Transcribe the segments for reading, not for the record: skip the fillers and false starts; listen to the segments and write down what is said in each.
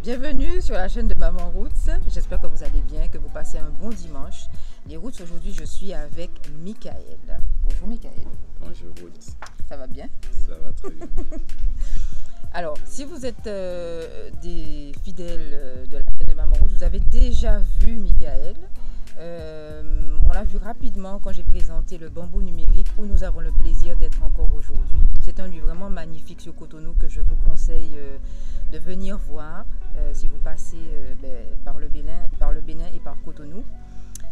Bienvenue sur la chaîne de Maman Roots. J'espère que vous allez bien, que vous passez un bon dimanche. Les Roots, aujourd'hui, je suis avec Michael. Bonjour Michael. Bonjour Roots. Ça va bien? Ça va très bien. Alors, si vous êtes des fidèles de la chaîne de Maman Roots, vous avez déjà vu Michael. On l'a vu rapidement quand j'ai présenté le bambou numérique où nous avons le plaisir d'être encore aujourd'hui. C'est un lieu vraiment magnifique sur Cotonou que je vous conseille de venir voir si vous passez par le Bénin et par Cotonou.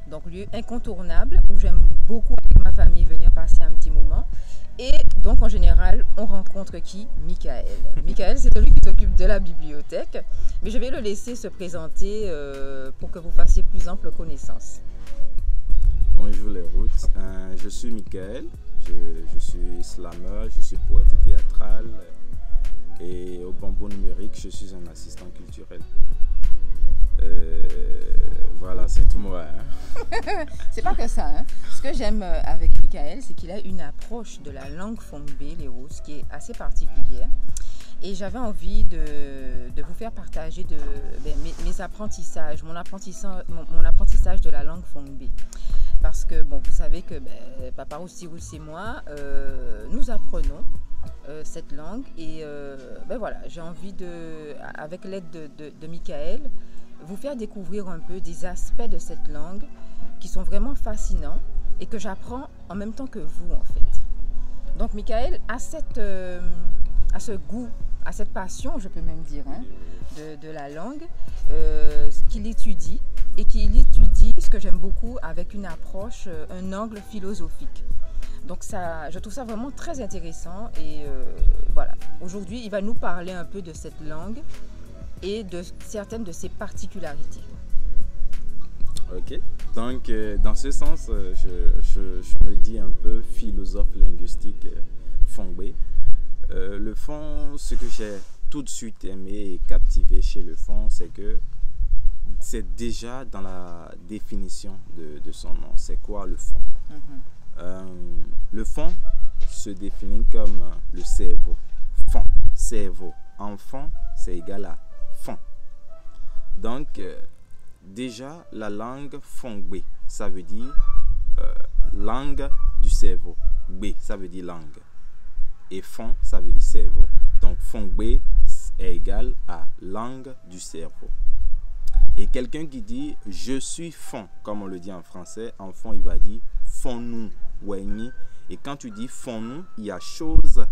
Donc lieu incontournable où j'aime beaucoup avec ma famille venir passer un petit moment. Et donc en général, on rencontre qui? Michael. Michael, c'est celui qui s'occupe de la bibliothèque. Mais je vais le laisser se présenter pour que vous fassiez plus ample connaissance. Bonjour les Roots, je suis Michael, je suis slammer, je suis poète théâtral et au bambou numérique, je suis un assistant culturel. Voilà, c'est tout moi. Hein. C'est pas que ça. Hein. Ce que j'aime avec Michael, c'est qu'il a une approche de la langue Fongbe, les Roots, qui est assez particulière. Et j'avais envie de vous faire partager mes apprentissages, mon apprentissage de la langue Fongbe. Parce que, bon, vous savez que Papa Roots et moi, nous apprenons cette langue. Et voilà, j'ai envie, avec l'aide de Michael, vous faire découvrir un peu des aspects de cette langue qui sont vraiment fascinants et que j'apprends en même temps que vous, en fait. Donc, Michael a ce goût, à cette passion, je peux même dire, hein, de la langue, qu'il étudie et qu'il étudie, ce que j'aime beaucoup, avec une approche, un angle philosophique. Donc ça, je trouve ça vraiment très intéressant et voilà. Aujourd'hui, il va nous parler un peu de cette langue et de certaines de ses particularités. Ok, donc dans ce sens, je me dis un peu philosophe linguistique Fongbe. Le fond, ce que j'ai tout de suite aimé et captivé chez le fond, c'est que c'est déjà dans la définition de son nom. C'est quoi le fond? Le fond se définit comme le cerveau. Fond, cerveau. Enfant, c'est égal à fond. Donc, déjà, la langue Fongbe, ça veut dire langue du cerveau. B, ça veut dire langue. Et fond, ça veut dire cerveau. Donc, Fongbe est égal à langue du cerveau. Et quelqu'un qui dit « je suis fond », comme on le dit en français, en fond, il va dire « fond-nous ». Et quand tu dis « fond-nous », il y a chose,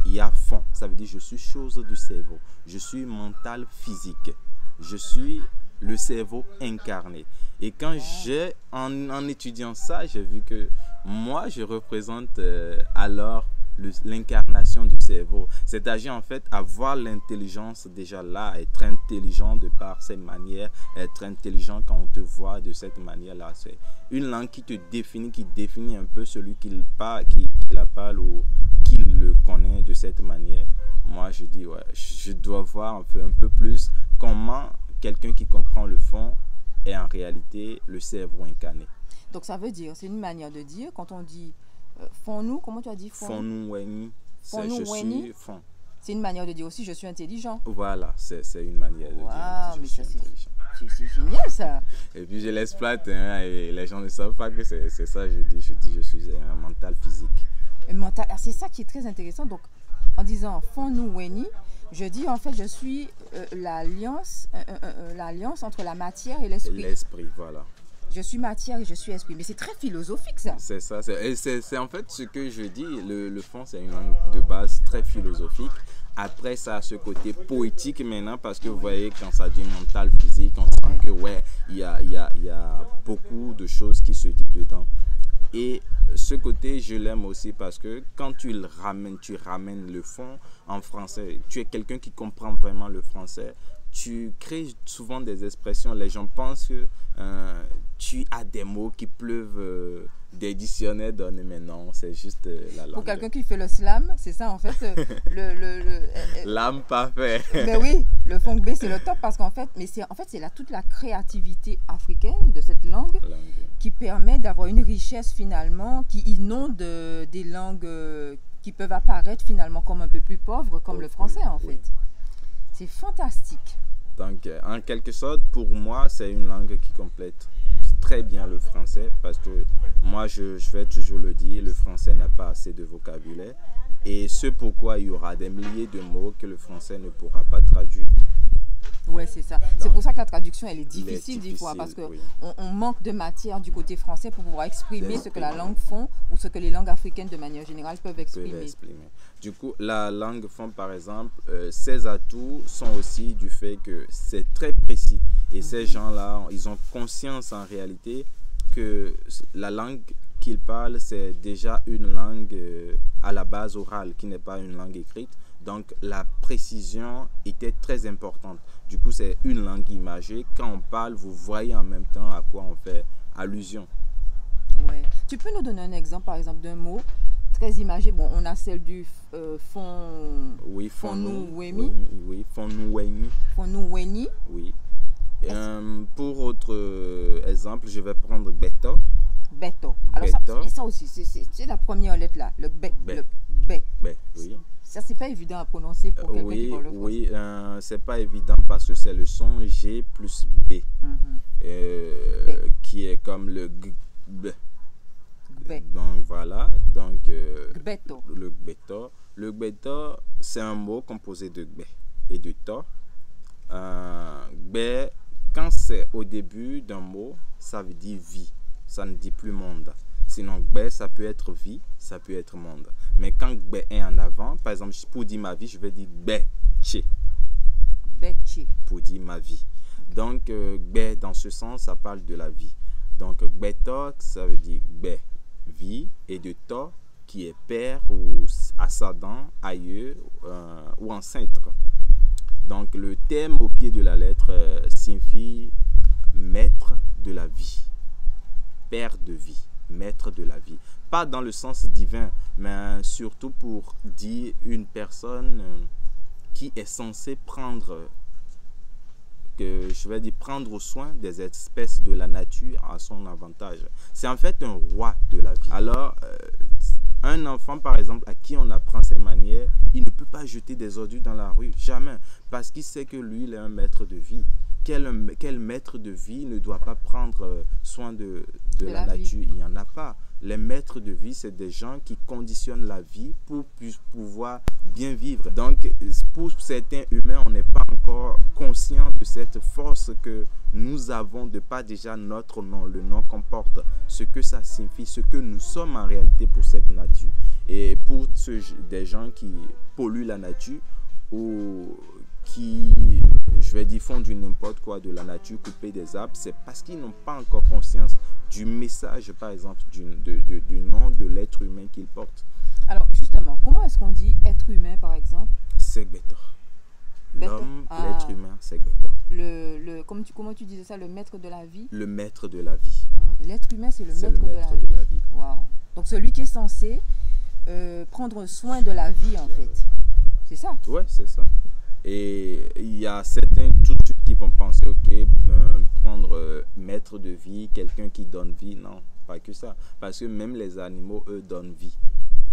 il y a fond. Ça veut dire « je suis chose du cerveau ». Je suis mental, physique. Je suis le cerveau incarné. Et quand en étudiant ça, j'ai vu que moi, je représente alors l'incarnation du cerveau, c'est-à-dire en fait avoir l'intelligence déjà là, être intelligent de par cette manière, être intelligent quand on te voit de cette manière-là. C'est une langue qui te définit, qui définit un peu celui qui la parle ou qui le connaît de cette manière. Moi, je dis, ouais, je dois voir un peu plus comment quelqu'un qui comprend le fond est en réalité le cerveau incarné. Donc ça veut dire, c'est une manière de dire, quand on dit fond-nous, comment tu as dit fond-nous, fond. C'est une manière de dire aussi je suis intelligent. Voilà, c'est une manière de dire mais ça c'est génial ça. Et puis je l'exploite hein, et les gens ne savent pas que c'est ça. Je dis je suis un mental physique. C'est ça qui est très intéressant. Donc en disant fond-nous, Weni, je dis en fait je suis l'alliance entre la matière et l'esprit. L'esprit, voilà. Je suis matière et je suis esprit. Mais c'est très philosophique, ça. C'est ça. C'est en fait ce que je dis. Le fond, c'est une langue de base très philosophique. Après, ça a ce côté poétique maintenant parce que vous voyez, quand ça dit mental, physique, on sent que, ouais, il y a beaucoup de choses qui se disent dedans. Et ce côté, je l'aime aussi parce que quand tu ramènes le fond en français. Tu es quelqu'un qui comprend vraiment le français. Tu crées souvent des expressions. Les gens pensent que tu as des mots qui pleuvent des dictionnaires donnés, mais non, c'est juste la langue. Pour quelqu'un qui fait le slam, c'est ça en fait. L'âme parfait. Mais oui, le Fongbe c'est le top parce qu'en fait, c'est toute la créativité africaine de cette langue qui permet d'avoir une richesse finalement qui inonde des langues qui peuvent apparaître finalement comme un peu plus pauvres, comme le français en fait. C'est fantastique. Donc, en quelque sorte, pour moi, c'est une langue qui complète très bien le français parce que moi, je vais toujours le dire, le français n'a pas assez de vocabulaire et c'est pourquoi il y aura des milliers de mots que le français ne pourra pas traduire. Ouais, c'est ça. C'est pour ça que la traduction, elle est difficile des fois, difficile, parce qu'on oui. on manque de matière du côté français pour pouvoir exprimer ce que la langue font ou ce que les langues africaines de manière générale peuvent exprimer. Du coup, la langue fond, par exemple, ses atouts sont aussi du fait que c'est très précis. Et ces gens-là, ils ont conscience en réalité que la langue qu'ils parlent, c'est déjà une langue à la base orale, qui n'est pas une langue écrite. Donc, la précision était très importante. Du coup, c'est une langue imagée. Quand on parle, vous voyez en même temps à quoi on fait allusion. Ouais. Tu peux nous donner un exemple, par exemple, d'un mot très imagé? Bon, on a celle du fond... Oui, Fonouweni. Oui, Fonouweni. Fonouweni. Oui. Pour autre exemple, je vais prendre Beto. Beto. Alors, ça aussi, c'est la première lettre là, le B. Le B. Oui. Ça, c'est pas évident à prononcer pour quelqu'un qui parle le français. Oui, c'est pas évident parce que c'est le son G plus B, qui est comme le G. Donc voilà, donc Gbeto. le Gbeto. Le Gbeto, c'est un mot composé de Gbe et de To. Gbe, quand c'est au début d'un mot, ça veut dire vie, ça ne dit plus monde. Sinon, Gbe, ça peut être vie, ça peut être monde. Mais quand Gbe est en avant, par exemple, pour dire ma vie, je vais dire Gbe Tché. Pour dire ma vie. Donc, Gbe, dans ce sens, ça parle de la vie. Donc, Gbeto, ça veut dire Gbe, vie, et de To, qui est père ou ascendant, aïeux ou ancêtre. Donc, le thème au pied de la lettre signifie maître de la vie, père de vie, maître de la vie. Pas dans le sens divin, mais surtout pour dire une personne qui est censée prendre, prendre soin des espèces de la nature à son avantage. C'est en fait un roi de la vie. Alors, un enfant, par exemple, à qui on apprend ces manières, il ne peut pas jeter des ordures dans la rue, jamais, parce qu'il sait que lui, il est un maître de vie. Quel maître de vie ne doit pas prendre soin de la nature? Il n'y en a pas. Les maîtres de vie, c'est des gens qui conditionnent la vie pour pouvoir bien vivre. Donc, pour certains humains, on n'est pas encore conscient de cette force que nous avons de pas déjà notre nom. Le nom comporte ce que ça signifie, ce que nous sommes en réalité pour cette nature. Et pour des gens qui polluent la nature ou qui, font du n'importe quoi de la nature, couper des arbres, c'est parce qu'ils n'ont pas encore conscience du message, par exemple, du nom de l'être humain qu'ils portent. Alors, justement, comment est-ce qu'on dit être humain, par exemple? C'est Gbeto. L'homme, l'être humain, c'est Gbeto. Comment tu disais ça, le maître de la vie? Le maître de la vie. L'être humain, c'est le maître de la vie. Wow. Donc, celui qui est censé prendre soin de la vie, en fait. C'est ça? Ouais, c'est ça. Et il y a certains tout de suite qui vont penser, ok, prendre maître de vie, quelqu'un qui donne vie. Non, pas que ça. Parce que même les animaux, eux, donnent vie.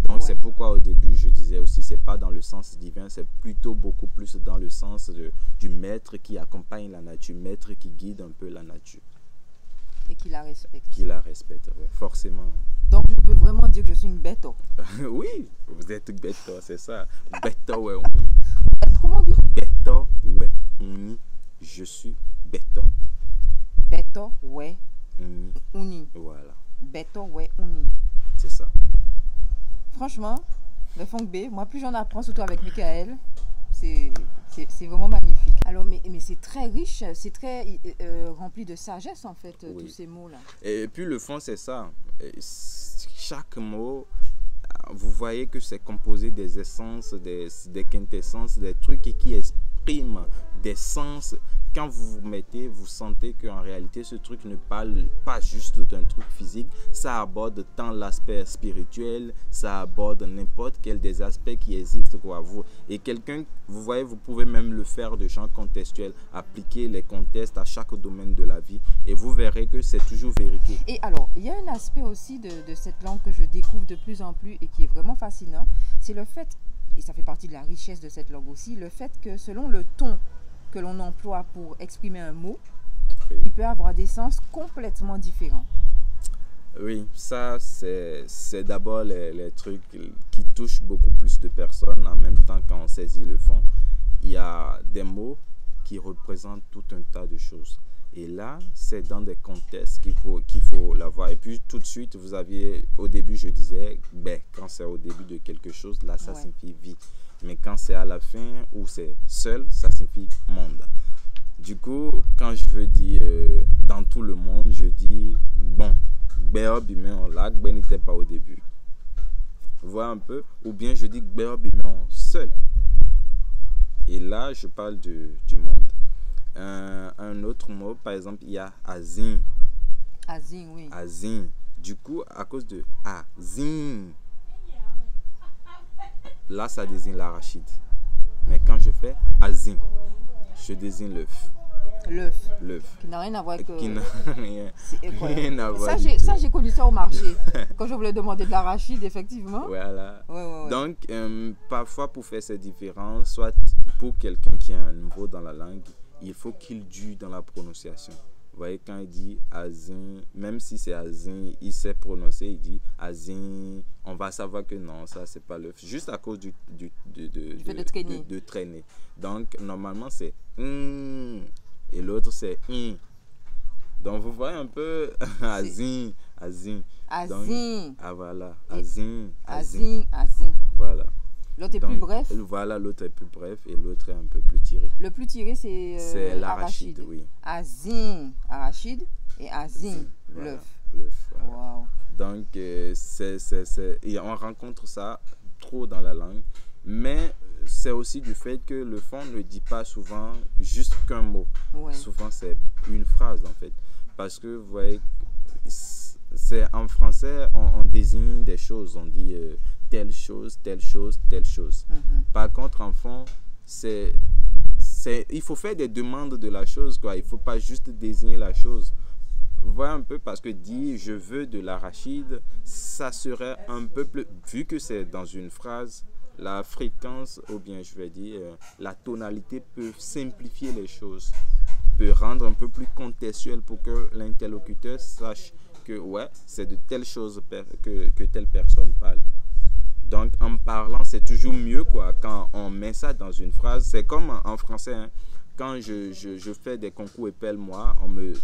Donc, c'est pourquoi au début, je disais aussi, c'est pas dans le sens divin, c'est plutôt beaucoup plus dans le sens du maître qui accompagne la nature, maître qui guide un peu la nature. Et qui la respecte. Qui la respecte, ouais, forcément. Donc, je peux vraiment dire que je suis une Beto. Oui, vous êtes Beto, c'est ça. Beto, ouais. Comment on dit? Beto, ouais. Je suis Beto. Beto, ouais. Uni. Voilà. Beto, ouais, uni. C'est ça. Franchement, le funk B, moi plus j'en apprends, surtout avec Michael, c'est vraiment magnifique. Alors, mais c'est très riche, c'est très rempli de sagesse en fait, oui. Tous ces mots-là. Et puis le fond, c'est ça. Chaque mot, vous voyez que c'est composé des essences, des quintessences, des trucs qui expriment des sens. Quand vous vous mettez, vous sentez qu'en réalité, ce truc ne parle pas juste d'un truc physique. Ça aborde tant l'aspect spirituel, ça aborde n'importe quel des aspects qui existent pour vous. Et quelqu'un, vous voyez, vous pouvez même le faire de gens contextuels, appliquer les contextes à chaque domaine de la vie. Et vous verrez que c'est toujours vérifié. Et alors, il y a un aspect aussi de cette langue que je découvre de plus en plus et qui est vraiment fascinant. C'est le fait, et ça fait partie de la richesse de cette langue aussi, le fait que selon le ton que l'on emploie pour exprimer un mot, Oui. il peut avoir des sens complètement différents. Oui, ça, c'est d'abord les trucs qui touchent beaucoup plus de personnes en même temps quand on saisit le fond. Il y a des mots qui représentent tout un tas de choses. Et là, c'est dans des contextes qu'il faut l'avoir. Et puis, tout de suite, vous aviez, au début, je disais, ben, quand c'est au début de quelque chose, là, ça Ouais. signifie vie. Mais quand c'est à la fin ou c'est seul, ça signifie monde. Du coup, quand je veux dire dans tout le monde, je dis, bon, Béo Biméon, là, Ben n'était pas au début. Vous voyez un peu? Ou bien je dis Béo Biméon seul. Et là, je parle du monde. Un autre mot, par exemple, il y a Azin. Azin, oui. Azin. Du coup, à cause de Azin, là, ça désigne l'arachide. Mais quand je fais Azin, je désigne l'œuf. L'œuf, L'œuf. qui n'a rien à voir avec... Qui n'a rien, c'est incroyable. rien à voir Ça, du tout. j'ai connu ça au marché. Quand je voulais demander de l'arachide, effectivement. Voilà. Ouais. Donc, parfois, pour faire ces différences, soit pour quelqu'un qui a un nouveau dans la langue, il faut qu'il due dans la prononciation. Vous voyez, quand il dit Azin, même si c'est Azin, il sait prononcer, il dit Azin, on va savoir que non, ça, c'est pas le... Juste à cause fait de traîner. de traîner. Donc, normalement, c'est et l'autre, c'est Donc, vous voyez un peu Azin, Azin. Donc, Azin, ah voilà, Et- Azin, Azin. voilà. L'autre est Donc, plus bref. Voilà, l'autre est plus bref et l'autre est un peu plus tiré. Le plus tiré, c'est C'est l'arachide, oui. Azin, arachide, et Azin, Voilà, l'œuf. l'œuf, voilà. Waouh. Donc, et on rencontre ça trop dans la langue. Mais c'est aussi du fait que le fond ne dit pas souvent juste qu'un mot. Ouais. Souvent, c'est une phrase, en fait. Parce que, vous voyez, c'est en français, on désigne des choses. On dit telle chose, telle chose, telle chose. Mhm. Par contre, en fond, il faut faire des demandes de la chose, quoi. Il ne faut pas juste désigner la chose. Vous voyez un peu, parce que dire je veux de l'arachide, ça serait un peu plus... Vu que c'est dans une phrase, la fréquence, ou bien je vais dire, la tonalité peut simplifier les choses, peut rendre un peu plus contextuel pour que l'interlocuteur sache que ouais, c'est de telle chose que telle personne parle. Donc, en parlant, c'est toujours mieux, quoi. Quand on met ça dans une phrase, c'est comme en français, hein. Quand je fais des concours épelle-moi,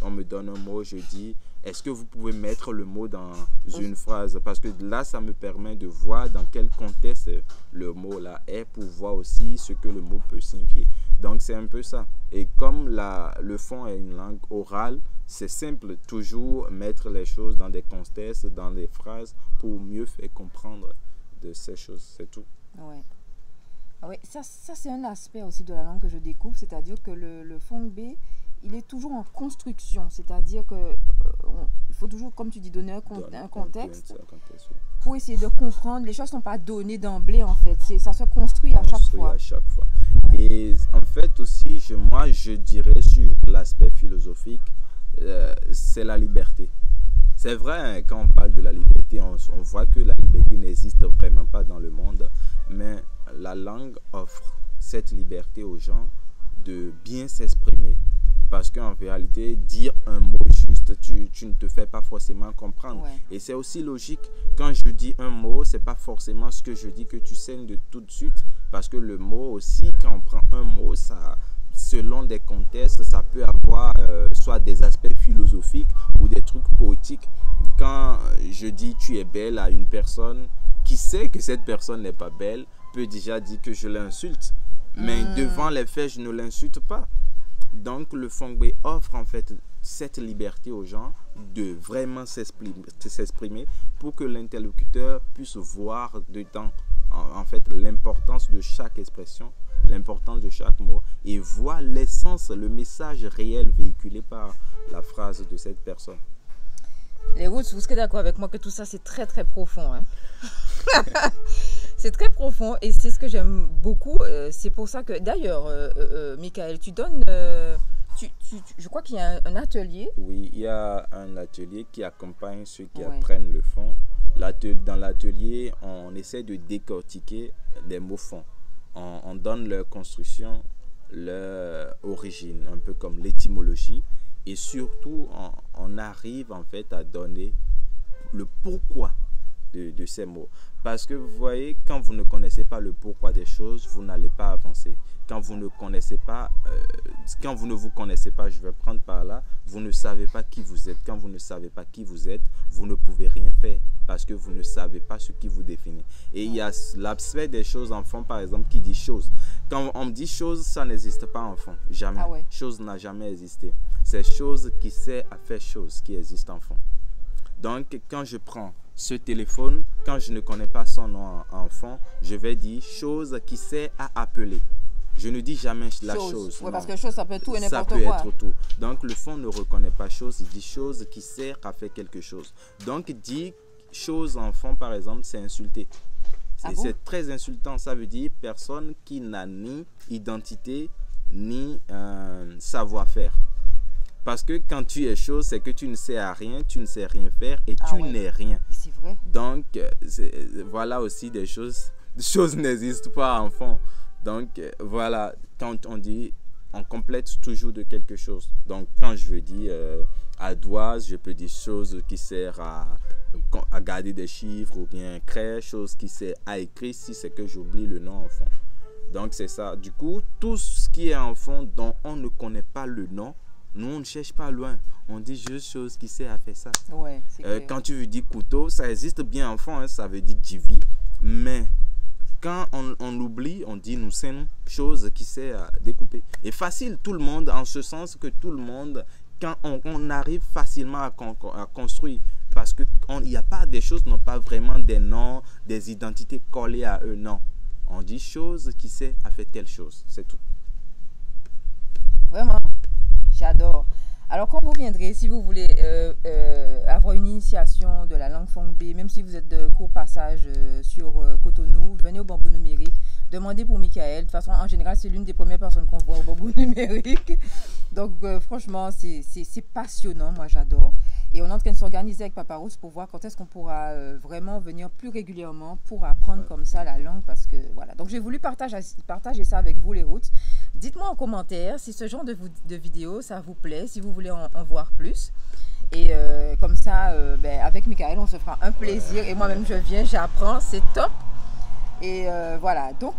on me donne un mot, je dis, est-ce que vous pouvez mettre le mot dans une phrase? Parce que là, ça me permet de voir dans quel contexte le mot là est pour voir aussi ce que le mot peut signifier. Donc, c'est un peu ça. Et comme le fond est une langue orale, c'est simple, toujours mettre les choses dans des contextes, dans des phrases pour mieux faire comprendre de ces choses, c'est tout. Ouais. Ah ouais, ça c'est un aspect aussi de la langue que je découvre, c'est-à-dire que le fongbe, il est toujours en construction, c'est-à-dire que il faut toujours, comme tu dis, donner un contexte Oui. pour essayer de comprendre. Les choses ne sont pas données d'emblée en fait, ça se construit à chaque Construit fois. à chaque fois. Et en fait aussi, moi je dirais sur l'aspect philosophique, c'est la liberté. C'est vrai, hein, quand on parle de la liberté, on voit que la liberté n'existe vraiment pas dans le monde, mais la langue offre cette liberté aux gens de bien s'exprimer. Parce qu'en réalité, dire un mot juste, tu ne te fais pas forcément comprendre. Ouais. Et c'est aussi logique. Quand je dis un mot, c'est pas forcément ce que je dis que tu saignes de tout de suite. Parce que le mot aussi, quand on prend un mot, ça, selon des contextes, ça peut avoir soit des aspects philosophiques ou des trucs poétiques. Quand je dis tu es belle à une personne qui sait que cette personne n'est pas belle, peut déjà dire que je l'insulte. Mais devant les faits, je ne l'insulte pas. Donc le fongbe offre en fait cette liberté aux gens de vraiment s'exprimer pour que l'interlocuteur puisse voir dedans en fait l'importance de chaque expression, l'importance de chaque mot et voir l'essence, le message réel véhiculé par la phrase de cette personne. Les Roots, vous serez d'accord avec moi que tout ça c'est très très profond. Hein? C'est très profond et c'est ce que j'aime beaucoup. C'est pour ça que d'ailleurs, Michael, tu donnes, je crois qu'il y a un atelier. Oui, il y a un atelier qui accompagne ceux qui Ouais. apprennent le fond. Dans l'atelier, on essaie de décortiquer les mots fonds. On donne leur construction, leur origine, un peu comme l'étymologie. Et surtout, on arrive en fait à donner le pourquoi de ces mots. Parce que vous voyez, quand vous ne connaissez pas le pourquoi des choses, vous n'allez pas avancer. Quand vous ne connaissez pas, quand vous ne vous connaissez pas, je vais prendre par là, vous ne savez pas qui vous êtes. Quand vous ne savez pas qui vous êtes, vous ne pouvez rien faire parce que vous ne savez pas ce qui vous définit. Et il y a l'aspect des choses enfants, par exemple, qui dit chose. Quand on me dit chose, ça n'existe pas enfant. Jamais. Ah ouais. Chose n'a jamais existé. C'est chose qui sait à faire chose qui existe enfant. Donc, quand je prends ce téléphone, quand je ne connais pas son nom enfant, je vais dire chose qui sait à appeler. Je ne dis jamais la chose. Oui, parce que chose, ça peut être tout et n'importe quoi. Ça peut être tout. Donc, le fond ne reconnaît pas chose, il dit chose qui sert à faire quelque chose. Donc, dire chose enfant, par exemple, c'est insulter. C'est très insultant. Ça veut dire personne qui n'a ni identité, ni savoir-faire. Parce que quand tu es chose, c'est que tu ne sais à rien, tu ne sais rien faire et tu n'es rien. C'est vrai. Donc, voilà aussi des choses. Des choses n'existent pas enfant. Donc, voilà, quand on dit, on complète toujours de quelque chose. Donc, quand je veux dire ardoise, je peux dire chose qui sert à garder des chiffres ou bien créer, chose qui sert à écrire si c'est que j'oublie le nom enfant. Donc, c'est ça. Du coup, tout ce qui est enfant dont on ne connaît pas le nom, nous, on ne cherche pas loin. On dit juste chose qui sert à faire ça. Ouais, quand tu veux dire couteau, ça existe bien enfant, hein, ça veut dire divi. Mais quand on oublie, on dit nous sommes chose qui sert à découper. Et facile, tout le monde, en ce sens que tout le monde, quand on arrive facilement à construire, parce qu'il n'y a pas des choses, n'ont pas vraiment des noms, des identités collées à eux, non. On dit chose qui sert à faire telle chose, c'est tout. Vraiment, j'adore. Alors, quand vous viendrez, si vous voulez avoir une initiation de la langue Fongbe, même si vous êtes de court passage sur Cotonou, venez au Bambou Numérique, demandez pour Michael. De toute façon, en général, c'est l'une des premières personnes qu'on voit au Bambou Numérique. Donc, franchement, c'est passionnant. Moi, j'adore. Et on est en train de s'organiser avec Papa Rose pour voir quand est-ce qu'on pourra vraiment venir plus régulièrement pour apprendre comme ça la langue. Parce que, voilà. Donc, j'ai voulu partager ça avec vous, les routes. Dites-moi en commentaire si ce genre de vidéo, ça vous plaît, si vous voulez en voir plus. Et comme ça, avec Michael, on se fera un plaisir. Et moi-même, je viens, j'apprends, c'est top. Et voilà, donc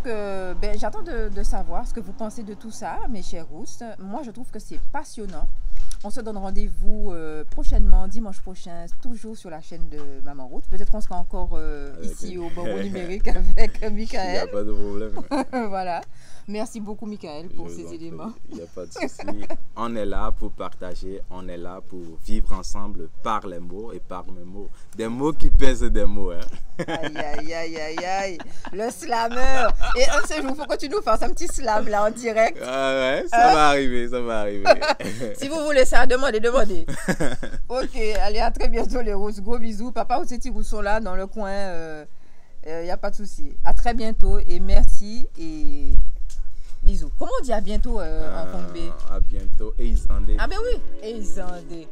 j'attends de savoir ce que vous pensez de tout ça, mes chers rousses. Moi, je trouve que c'est passionnant. On se donne rendez-vous prochainement, dimanche prochain, toujours sur la chaîne de Maman Route. Peut-être qu'on sera encore ici au Bambou Numérique avec Michael. Il n'y a pas de problème. Voilà. Merci beaucoup, Michael, pour ces éléments. Il n'y a pas de souci. On est là pour partager, on est là pour vivre ensemble par les mots et par mes mots. Des mots qui pèsent des mots. Hein. Aïe, aïe, aïe, aïe, aïe. Le slammer. Et un de ces jours, il faut que tu nous fasses un petit slam là en direct. Ah ouais, ça va arriver, ça va arriver. Si vous voulez ça, demandez. Ok, allez, à très bientôt les rousses. Gros bisous. Papa ou Titi sont là dans le coin. Il n'y a pas de souci. À très bientôt et merci et bisous. Comment on dit à bientôt en Fongbe? À bientôt. Eizande. Ah ben oui. Eizande.